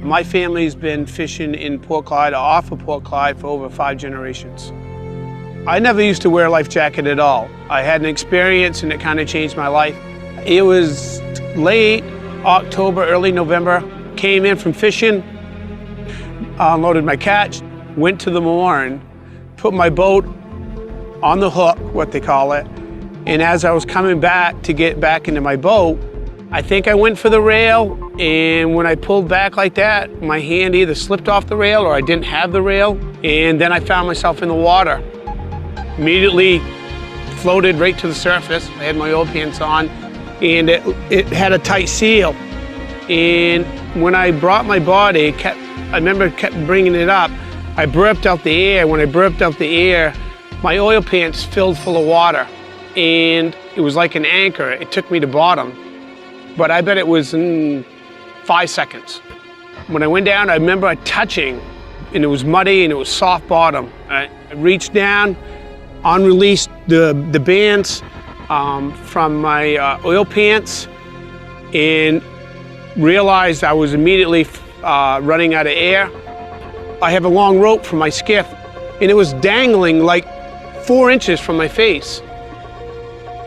My family's been fishing in Port Clyde, or off of Port Clyde, for over 5 generations. I never used to wear a life jacket at all. I had an experience and it kind of changed my life. It was late October, early November. Came in from fishing, unloaded my catch, went to the mooring, put my boat on the hook, what they call it, and as I was coming back to get back into my boat, I think I went for the rail, and when I pulled back like that, my hand either slipped off the rail or I didn't have the rail, and then I found myself in the water. Immediately floated right to the surface. I had my oil pants on, and it had a tight seal. And when I brought my body, I remember kept bringing it up, I burped out the air. When I burped out the air, my oil pants filled full of water, and it was like an anchor. It took me to bottom, but I bet it was in 5 seconds. When I went down, I remember touching, and it was muddy and it was soft bottom. I reached down, unreleased the bands from my oil pants, and realized I was immediately running out of air. I have a long rope from my skiff, and it was dangling like 4 inches from my face.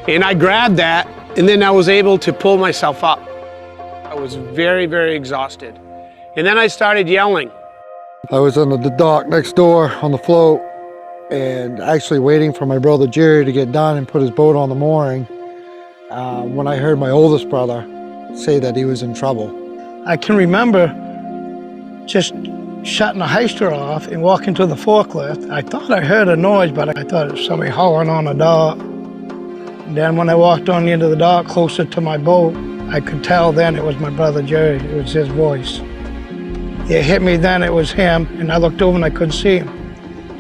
And I grabbed that, and then I was able to pull myself up. I was very, very exhausted. And then I started yelling. I was on the dock next door on the float, and actually waiting for my brother Gerry to get done and put his boat on the mooring, when I heard my oldest brother say that he was in trouble. I can remember just shutting the heister off and walking to the forklift. I thought I heard a noise, but I thought it was somebody hollering on the dock. And then when I walked on into the dock closer to my boat, I could tell then it was my brother Gerry. It was his voice. It hit me then, it was him, and I looked over and I couldn't see him.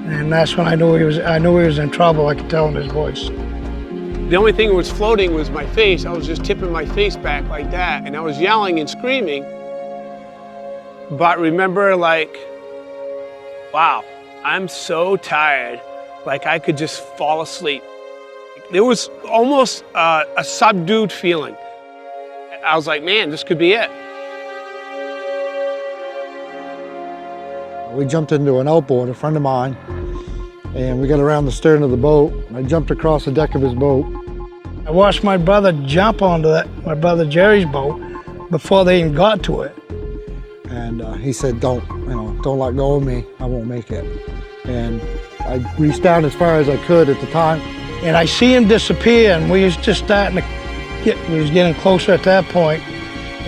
And that's when I knew he was in trouble. I could tell in his voice. The only thing that was floating was my face. I was just tipping my face back like that, and I was yelling and screaming. But remember, like, wow, I'm so tired, like I could just fall asleep. There was almost a subdued feeling. I was like, man, this could be it. We jumped into an outboard, a friend of mine, and we got around the stern of the boat. I jumped across the deck of his boat. I watched my brother jump onto my brother Gerry's boat before they even got to it. And he said, don't let go of me, I won't make it. And I reached down as far as I could at the time. And I see him disappear, and we was just starting to we was getting closer at that point.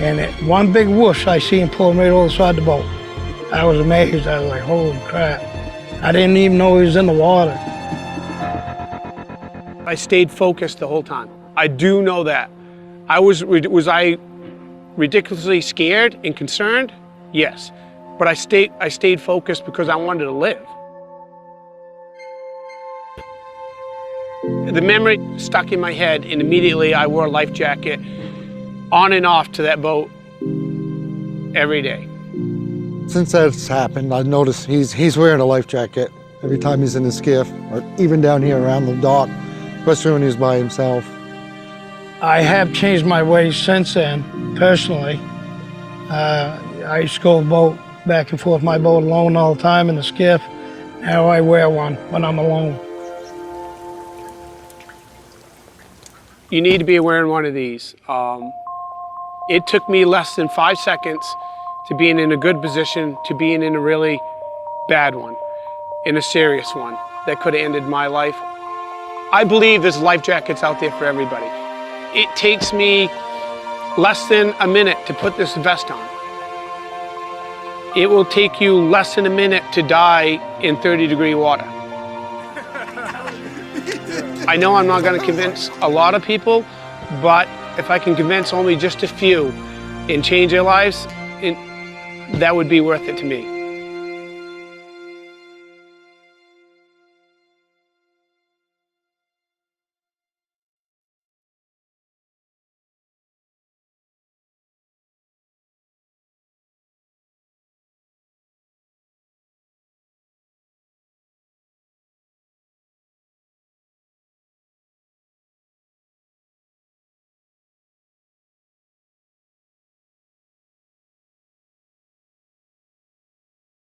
And at one big whoosh, I see him pull right over the side of the boat. I was amazed. I was like, holy crap. I didn't even know he was in the water. I stayed focused the whole time. I do know that. Was I ridiculously scared and concerned? Yes. But I stayed focused because I wanted to live. The memory stuck in my head, and immediately I wore a life jacket on and off to that boat every day. Since that's happened, I've noticed he's wearing a life jacket every time he's in the skiff, or even down here around the dock, especially when he's by himself. I have changed my ways since then, personally. I used to go boat back and forth my boat alone all the time in the skiff. Now I wear one when I'm alone. You need to be wearing one of these. It took me less than 5 seconds to being in a good position to being in a really bad one, in a serious one that could have ended my life. I believe there's life jackets out there for everybody. It takes me less than a minute to put this vest on. It will take you less than a minute to die in 30-degree water. I know I'm not going to convince a lot of people, but if I can convince only just a few and change their lives, that would be worth it to me.